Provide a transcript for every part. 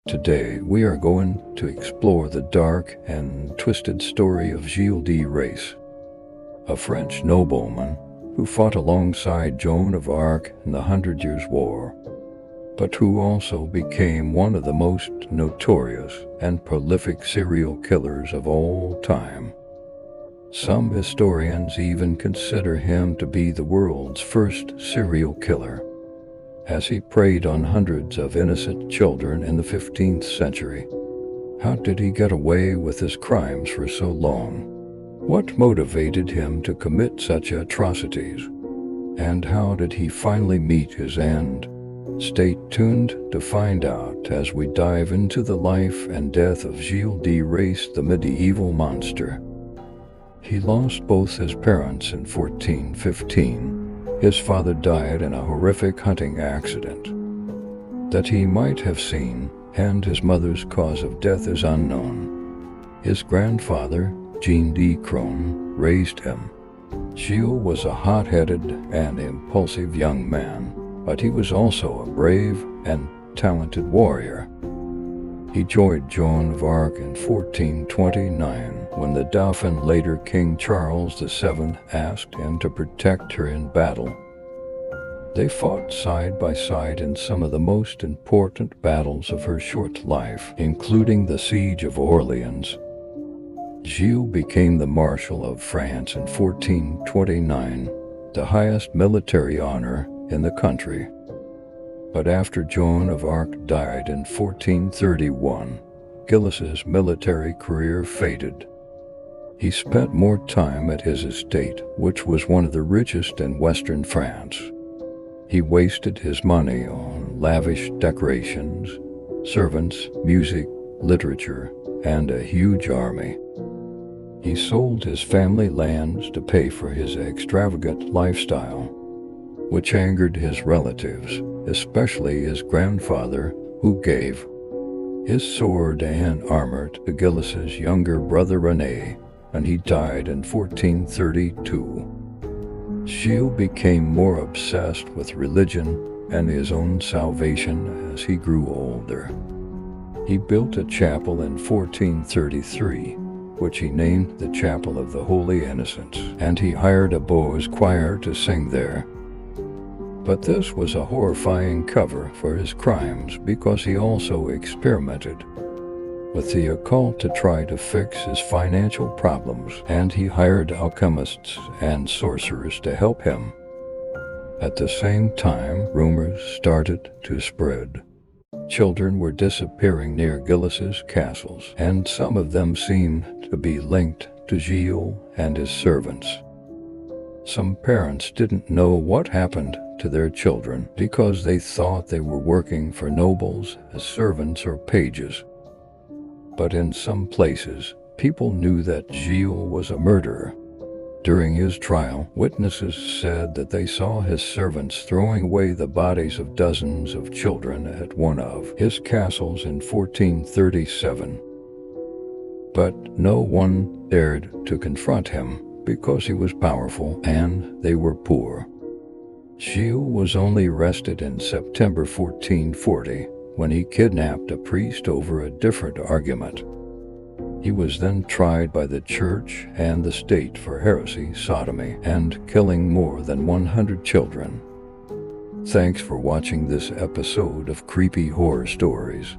Today we are going to explore the dark and twisted story of Gilles de Rais, a French nobleman who fought alongside Joan of Arc in the Hundred Years' War, but who also became one of the most notorious and prolific serial killers of all time. Some historians even consider him to be the world's first serial killer, as he preyed on hundreds of innocent children in the 15th century. How did he get away with his crimes for so long? What motivated him to commit such atrocities? And how did he finally meet his end? Stay tuned to find out as we dive into the life and death of Gilles de Rais, the medieval monster. He lost both his parents in 1415. His father died in a horrific hunting accident that he might have seen, and his mother's cause of death is unknown. His grandfather, Gilles de Rais, raised him. Gilles was a hot-headed and impulsive young man, but he was also a brave and talented warrior. He joined Joan of Arc in 1429 when the Dauphin, later King Charles VII, asked him to protect her in battle. They fought side by side in some of the most important battles of her short life, including the Siege of Orleans. Gilles became the Marshal of France in 1429, the highest military honor in the country. But after Joan of Arc died in 1431, Gilles' military career faded. He spent more time at his estate, which was one of the richest in western France. He wasted his money on lavish decorations, servants, music, literature, and a huge army. He sold his family lands to pay for his extravagant lifestyle, which angered his relatives, especially his grandfather, who gave his sword and armor to Gilles' younger brother René, and he died in 1432. Gilles became more obsessed with religion and his own salvation as he grew older. He built a chapel in 1433, which he named the Chapel of the Holy Innocents, and he hired a boys' choir to sing there. But this was a horrifying cover for his crimes because he also experimented with the occult to try to fix his financial problems, and he hired alchemists and sorcerers to help him. At the same time, rumors started to spread. Children were disappearing near Gilles' castles, and some of them seemed to be linked to Gilles and his servants. Some parents didn't know what happened to their children because they thought they were working for nobles as servants or pages. But in some places, people knew that Gilles was a murderer. During his trial, witnesses said that they saw his servants throwing away the bodies of dozens of children at one of his castles in 1437. But no one dared to confront him because he was powerful and they were poor. Gilles was only arrested in September 1440 when he kidnapped a priest over a different argument. He was then tried by the church and the state for heresy, sodomy, and killing more than 100 children. Thanks for watching this episode of Creepy Horror Stories.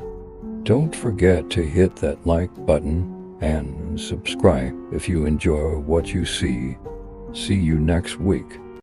Don't forget to hit that like button and subscribe if you enjoy what you see. See you next week.